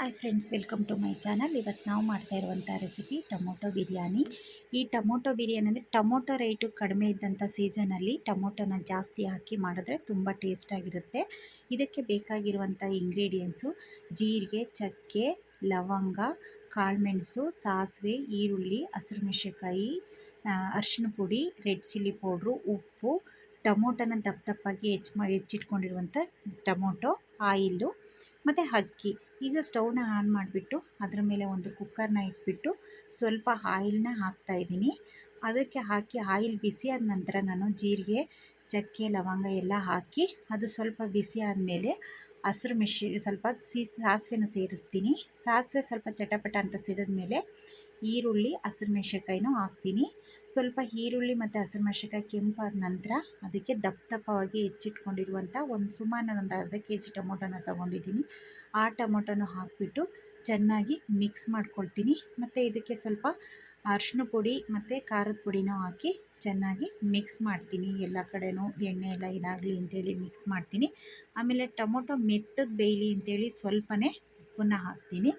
Hi friends, welcome to my channel. ಇವತ್ತು ನಾವು ಮಾಡ್ತಾ ಇರುವಂಥ ರೆಸಿಪಿ ಟೊಮೊಟೊ ಬಿರಿಯಾನಿ. ಈ ಟೊಮೊಟೊ ಬಿರಿಯಾನಿ ಅಂದರೆ ಟೊಮೊಟೊ ರೇಟು ಕಡಿಮೆ ಇದ್ದಂಥ ಸೀಸನಲ್ಲಿ ಟೊಮೊಟೊನ ಜಾಸ್ತಿ ಹಾಕಿ ಮಾಡಿದ್ರೆ ತುಂಬ ಟೇಸ್ಟಾಗಿರುತ್ತೆ. ಇದಕ್ಕೆ ಬೇಕಾಗಿರುವಂಥ ಇಂಗ್ರೀಡಿಯೆಂಟ್ಸು ಜೀರಿಗೆ, ಚಕ್ಕೆ, ಲವಂಗ, ಕಾಳುಮೆಣಸು, ಸಾಸಿವೆ, ಈರುಳ್ಳಿ, ಹಸಿರು ಮೆಣಸಿನಕಾಯಿ, ಅರಿಶಿನ ಪುಡಿ, ರೆಡ್ ಚಿಲ್ಲಿ ಪೌಡ್ರು, ಉಪ್ಪು, ಟೊಮೊಟೊನ ದಪ್ಪ ದಪ್ಪಾಗಿ ಹೆಚ್ಚಿಟ್ಕೊಂಡಿರುವಂಥ ಟೊಮೊಟೊ, ಆಯಿಲ್ಲು ಮತ್ತು ಅಕ್ಕಿ. ಈಗ ಸ್ಟವ್ನ ಆನ್ ಮಾಡಿಬಿಟ್ಟು ಅದರ ಮೇಲೆ ಒಂದು ಕುಕ್ಕರ್ನ ಇಟ್ಬಿಟ್ಟು ಸ್ವಲ್ಪ ಆಯಿಲ್ನ ಹಾಕ್ತಾಯಿದ್ದೀನಿ. ಅದಕ್ಕೆ ಹಾಕಿ ಆಯಿಲ್ ಬಿಸಿ ಆದ ನಂತರ ನಾನು ಜೀರಿಗೆ, ಚಕ್ಕೆ, ಲವಂಗ ಎಲ್ಲ ಹಾಕಿ ಅದು ಸ್ವಲ್ಪ ಬಿಸಿ ಆದಮೇಲೆ ಹಸಿರು ಸ್ವಲ್ಪ ಸಾಸಿವೆನ ಸೇರಿಸ್ತೀನಿ. ಸಾಸಿವೆ ಸ್ವಲ್ಪ ಚಟಪಟ ಅಂತ ಸಿಡಿದ್ಮೇಲೆ ಈರುಳ್ಳಿ, ಹಸಿರು ಮೆಣಸಿನ್ಕಾಯಿನೂ ಹಾಕ್ತೀನಿ. ಸ್ವಲ್ಪ ಈರುಳ್ಳಿ ಮತ್ತು ಹಸಿರು ಮೆಣಸಿನ್ಕಾಯಿ ಕೆಂಪಾದ ನಂತರ ಅದಕ್ಕೆ ದಪ್ಪ ದಪ್ಪವಾಗಿ ಹೆಚ್ಚಿಟ್ಕೊಂಡಿರುವಂಥ ಸುಮಾರು ಒಂದು ಅರ್ಧ ಕೆಜಿ ಟೊಮೊಟೊನ ತೊಗೊಂಡಿದ್ದೀನಿ. ಆ ಟೊಮೊಟೊನ ಹಾಕಿಬಿಟ್ಟು ಚೆನ್ನಾಗಿ ಮಿಕ್ಸ್ ಮಾಡ್ಕೊಳ್ತೀನಿ. ಮತ್ತು ಇದಕ್ಕೆ ಸ್ವಲ್ಪ ಅರಿಶಿನ ಪುಡಿ ಮತ್ತು ಖಾರದ ಪುಡಿನೂ ಹಾಕಿ ಚೆನ್ನಾಗಿ ಮಿಕ್ಸ್ ಮಾಡ್ತೀನಿ. ಎಲ್ಲ ಕಡೆನೂ ಎಣ್ಣೆ ಎಲ್ಲ ಇದಾಗಲಿ ಅಂತೇಳಿ ಮಿಕ್ಸ್ ಮಾಡ್ತೀನಿ. ಆಮೇಲೆ ಟೊಮೊಟೊ ಮೆತ್ತಗೆ ಬೇಯಲಿ ಅಂತೇಳಿ ಸ್ವಲ್ಪನೇ ಉಪ್ಪನ್ನು ಹಾಕ್ತೀನಿ.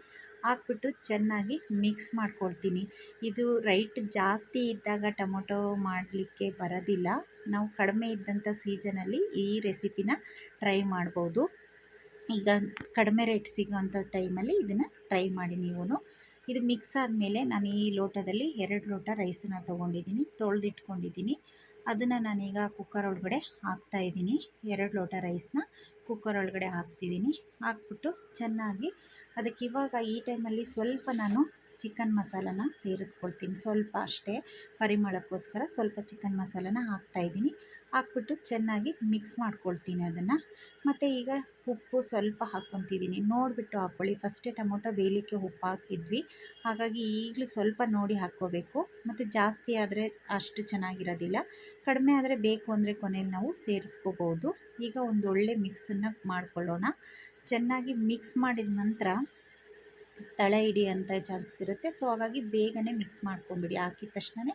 ಹಾಕ್ಬಿಟ್ಟು ಚೆನ್ನಾಗಿ ಮಿಕ್ಸ್ ಮಾಡ್ಕೊಳ್ತೀನಿ. ಇದು ರೈಟ್ ಜಾಸ್ತಿ ಇದ್ದಾಗ ಟೊಮೊಟೊ ಮಾಡಲಿಕ್ಕೆ ಬರೋದಿಲ್ಲ. ನಾವು ಕಡಿಮೆ ಇದ್ದಂಥ ಸೀಸನಲ್ಲಿ ಈ ರೆಸಿಪಿನ ಟ್ರೈ ಮಾಡ್ಬೋದು. ಈಗ ಕಡಿಮೆ ರೇಟ್ ಸಿಗೋಂಥ ಟೈಮಲ್ಲಿ ಇದನ್ನು ಟ್ರೈ ಮಾಡಿ ನೀವು. ಇದು ಮಿಕ್ಸ್ ಆದಮೇಲೆ ನಾನು ಈ ಲೋಟದಲ್ಲಿ 2 ಲೋಟ ರೈಸನ್ನು ತೊಗೊಂಡಿದ್ದೀನಿ, ತೊಳೆದಿಟ್ಕೊಂಡಿದ್ದೀನಿ. ಅದನ್ನು ನಾನೀಗ ಕುಕ್ಕರ್ ಒಳಗಡೆ ಹಾಕ್ತಾಯಿದ್ದೀನಿ. 2 ಲೋಟ ರೈಸನ್ನ ಕುಕ್ಕರ್ ಒಳಗಡೆ ಹಾಕ್ತಿದ್ದೀನಿ. ಹಾಕ್ಬಿಟ್ಟು ಚೆನ್ನಾಗಿ ಅದಕ್ಕೆ ಇವಾಗ ಈ ಟೈಮಲ್ಲಿ ಸ್ವಲ್ಪ ನಾನು ಚಿಕನ್ ಮಸಾಲನ ಸೇರಿಸ್ಕೊಳ್ತೀನಿ. ಸ್ವಲ್ಪ ಅಷ್ಟೇ ಪರಿಮಳಕ್ಕೋಸ್ಕರ ಸ್ವಲ್ಪ ಚಿಕನ್ ಮಸಾಲನ ಹಾಕ್ತಾಯಿದ್ದೀನಿ. ಹಾಕ್ಬಿಟ್ಟು ಚೆನ್ನಾಗಿ ಮಿಕ್ಸ್ ಮಾಡ್ಕೊಳ್ತೀನಿ ಅದನ್ನು. ಮತ್ತು ಈಗ ಉಪ್ಪು ಸ್ವಲ್ಪ ಹಾಕ್ಕೊತಿದ್ದೀನಿ. ನೋಡಿಬಿಟ್ಟು ಹಾಕ್ಕೊಳ್ಳಿ. ಫಸ್ಟೇ ಟೊಮೊಟೊ ಬೇಯಲಿಕ್ಕೆ ಉಪ್ಪು ಹಾಕಿದ್ವಿ, ಹಾಗಾಗಿ ಈಗಲೂ ಸ್ವಲ್ಪ ನೋಡಿ ಹಾಕ್ಕೋಬೇಕು. ಮತ್ತು ಜಾಸ್ತಿ ಆದರೆ ಅಷ್ಟು ಚೆನ್ನಾಗಿರೋದಿಲ್ಲ. ಕಡಿಮೆ ಆದರೆ ಬೇಕು ಅಂದರೆ ಕೊನೆಯಲ್ಲಿ ನಾವು ಸೇರಿಸ್ಕೋಬೋದು. ಈಗ ಒಂದು ಒಳ್ಳೆ ಮಿಕ್ಸನ್ನು ಮಾಡ್ಕೊಳ್ಳೋಣ. ಚೆನ್ನಾಗಿ ಮಿಕ್ಸ್ ಮಾಡಿದ ನಂತರ ತಳ ಹಿಡಿಯೋಂಥ ಚಾನ್ಸಸ್ ಇರುತ್ತೆ. ಸೊ ಹಾಗಾಗಿ ಬೇಗನೆ ಮಿಕ್ಸ್ ಮಾಡ್ಕೊಂಬಿಡಿ. ಹಾಕಿದ ತಕ್ಷಣವೇ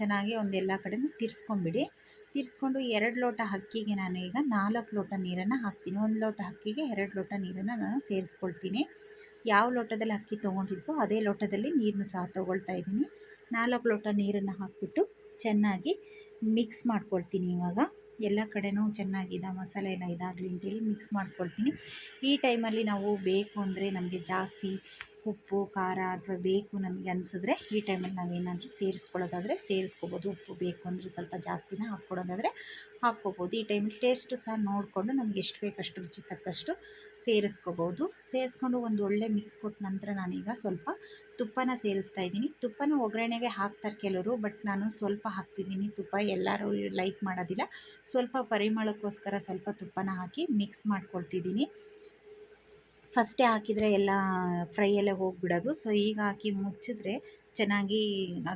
ಚೆನ್ನಾಗಿ ಎಲ್ಲ ಕಡೆನೂ ತಿರ್ಸ್ಕೊಂಬಿಡಿ. ತಿರ್ಸ್ಕೊಂಡು 2 ಲೋಟ ಅಕ್ಕಿಗೆ ನಾನು ಈಗ 4 ಲೋಟ ನೀರನ್ನು ಹಾಕ್ತೀನಿ. 1 ಲೋಟ ಅಕ್ಕಿಗೆ 2 ಲೋಟ ನೀರನ್ನು ನಾನು ಸೇರಿಸ್ಕೊಳ್ತೀನಿ. ಯಾವ ಲೋಟದಲ್ಲಿ ಅಕ್ಕಿ ತೊಗೊಂಡಿದ್ವೋ ಅದೇ ಲೋಟದಲ್ಲಿ ನೀರನ್ನು ಸಹ ತೊಗೊಳ್ತಾ ಇದ್ದೀನಿ. 4 ಲೋಟ ನೀರನ್ನು ಹಾಕಿಬಿಟ್ಟು ಚೆನ್ನಾಗಿ ಮಿಕ್ಸ್ ಮಾಡ್ಕೊಳ್ತೀನಿ. ಇವಾಗ ಎಲ್ಲ ಕಡೆನೂ ಚೆನ್ನಾಗಿದೆ ಮಸಾಲೆ ಎಲ್ಲ ಇದಾಗಲಿ ಅಂತೇಳಿ ಮಿಕ್ಸ್ ಮಾಡ್ಕೊಳ್ತೀನಿ. ಈ ಟೈಮಲ್ಲಿ ನಾವು ಬೇಕು ಅಂದರೆ ನಮಗೆ ಜಾಸ್ತಿ ಉಪ್ಪು ಖಾರ ಅಥವಾ ಬೇಕು ನಮಗೆ ಅನಿಸಿದ್ರೆ ಈ ಟೈಮಲ್ಲಿ ನಾವೇನಾದರೂ ಸೇರಿಸ್ಕೊಳ್ಳೋದಾದರೆ ಸೇರಿಸ್ಕೋಬೋದು. ಉಪ್ಪು ಬೇಕು ಅಂದರೆ ಸ್ವಲ್ಪ ಜಾಸ್ತಿನ ಹಾಕ್ಕೊಡೋದಾದರೆ ಹಾಕ್ಕೋಬೋದು. ಈ ಟೈಮಲ್ಲಿ ಟೇಸ್ಟು ಸಹ ನೋಡಿಕೊಂಡು ನಮ್ಗೆ ಎಷ್ಟು ಬೇಕಷ್ಟು ರುಚಿ ತಕ್ಕಷ್ಟು ಸೇರಿಸ್ಕೋಬೋದು. ಸೇರಿಸ್ಕೊಂಡು ಒಂದು ಒಳ್ಳೆ ಮಿಕ್ಸ್ ಕೊಟ್ಟ ನಂತರ ನಾನೀಗ ಸ್ವಲ್ಪ ತುಪ್ಪನ ಸೇರಿಸ್ತಾ ಇದ್ದೀನಿ. ತುಪ್ಪನ ಒಗ್ಗರಣೆಗೆ ಹಾಕ್ತಾರೆ ಕೆಲವರು, ಬಟ್ ನಾನು ಸ್ವಲ್ಪ ಹಾಕ್ತಿದ್ದೀನಿ ತುಪ್ಪ. ಎಲ್ಲರೂ ಲೈಕ್ ಮಾಡೋದಿಲ್ಲ. ಸ್ವಲ್ಪ ಪರಿಮಳಕ್ಕೋಸ್ಕರ ಸ್ವಲ್ಪ ತುಪ್ಪನ ಹಾಕಿ ಮಿಕ್ಸ್ ಮಾಡ್ಕೊಳ್ತಿದ್ದೀನಿ. ಫಸ್ಟೇ ಹಾಕಿದರೆ ಎಲ್ಲ ಫ್ರೈ ಎಲ್ಲ ಹೋಗಿಬಿಡೋದು. ಸೊ ಈಗ ಹಾಕಿ ಮುಚ್ಚಿದ್ರೆ ಚೆನ್ನಾಗಿ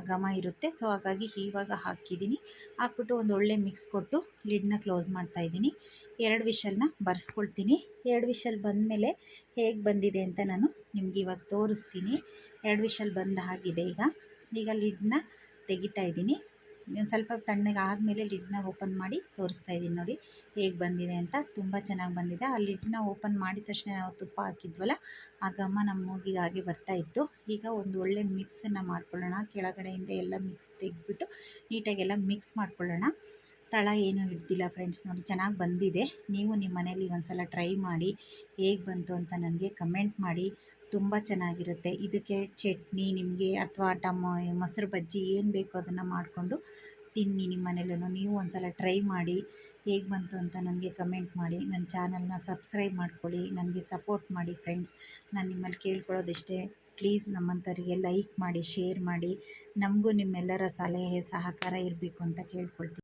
ಘಮ ಇರುತ್ತೆ. ಸೊ ಹಾಗಾಗಿ ಇವಾಗ ಹಾಕಿದ್ದೀನಿ. ಹಾಕ್ಬಿಟ್ಟು ಒಂದು ಒಳ್ಳೆ ಮಿಕ್ಸ್ ಕೊಟ್ಟು ಲಿಡ್ನ ಕ್ಲೋಸ್ ಮಾಡ್ತಾಯಿದ್ದೀನಿ. 2 ವಿಷಲ್ನ ಬರ್ಸ್ಕೊಳ್ತೀನಿ. 2 ವಿಷಲ್ ಬಂದಮೇಲೆ ಹೇಗೆ ಬಂದಿದೆ ಅಂತ ನಾನು ನಿಮ್ಗೆ ಇವಾಗ ತೋರಿಸ್ತೀನಿ. 2 ವಿಷಲ್ ಬಂದಾಗಿದೆ. ಈಗ ಲಿಡ್ನ ತೆಗಿತಾ ಇದ್ದೀನಿ. ಸ್ವಲ್ಪ ತಣ್ಣಗೆ ಆದಮೇಲೆ ಲಿಡ್ನ ಓಪನ್ ಮಾಡಿ ತೋರಿಸ್ತಾ ಇದ್ದೀನಿ. ನೋಡಿ ಹೇಗೆ ಬಂದಿದೆ ಅಂತ. ತುಂಬ ಚೆನ್ನಾಗಿ ಬಂದಿದೆ. ಆ ಲಿಡ್ನ ಓಪನ್ ಮಾಡಿದ ತಕ್ಷಣ ನಾವು ತುಪ್ಪ ಹಾಕಿದ್ವಲ್ಲ, ಆ ಘಮ ನಮ್ಮ ಮೂಗಿಗೆ ಹಾಗೆ ಬರ್ತಾಯಿತ್ತು. ಈಗ ಒಂದು ಒಳ್ಳೆ ಮಿಕ್ಸನ್ನು ಮಾಡ್ಕೊಳ್ಳೋಣ. ಕೆಳಗಡೆಯಿಂದ ಎಲ್ಲ ಮಿಕ್ಸ್ ತೆಗೆದ್ಬಿಟ್ಟು ನೀಟಾಗೆಲ್ಲ ಮಿಕ್ಸ್ ಮಾಡ್ಕೊಳ್ಳೋಣ. ತಳ ಏನೂ ಹಿಡ್ದಿಲ್ಲ ಫ್ರೆಂಡ್ಸ್. ನೋಡಿ ಚೆನ್ನಾಗಿ ಬಂದಿದೆ. ನೀವು ನಿಮ್ಮ ಮನೇಲಿ ಒಂದು ಸಲ ಟ್ರೈ ಮಾಡಿ ಹೇಗೆ ಬಂತು ಅಂತ ನನಗೆ ಕಮೆಂಟ್ ಮಾಡಿ. ತುಂಬ ಚೆನ್ನಾಗಿರುತ್ತೆ. ಇದಕ್ಕೆ ಚಟ್ನಿ ನಿಮಗೆ ಅಥವಾ ಮೊಸರು ಬಜ್ಜಿ ಏನು ಬೇಕೋ ಅದನ್ನು ಮಾಡಿಕೊಂಡು ತಿನ್ನಿ. ನಿಮ್ಮ ಮನೇಲೂ ನೀವು ಒಂದು ಸಲ ಟ್ರೈ ಮಾಡಿ ಹೇಗೆ ಬಂತು ಅಂತ ನನಗೆ ಕಮೆಂಟ್ ಮಾಡಿ. ನನ್ನ ಚಾನಲ್ನ ಸಬ್ಸ್ಕ್ರೈಬ್ ಮಾಡ್ಕೊಳ್ಳಿ, ನನಗೆ ಸಪೋರ್ಟ್ ಮಾಡಿ ಫ್ರೆಂಡ್ಸ್. ನಾನು ನಿಮ್ಮಲ್ಲಿ ಕೇಳ್ಕೊಳ್ಳೋದಿಷ್ಟೇ, ಪ್ಲೀಸ್ ನಮ್ಮಂಥವ್ರಿಗೆ ಲೈಕ್ ಮಾಡಿ, ಶೇರ್ ಮಾಡಿ. ನಮಗೂ ನಿಮ್ಮೆಲ್ಲರ ಸಲಹೆ ಸಹಕಾರ ಇರಬೇಕು ಅಂತ ಕೇಳ್ಕೊಳ್ತೀನಿ.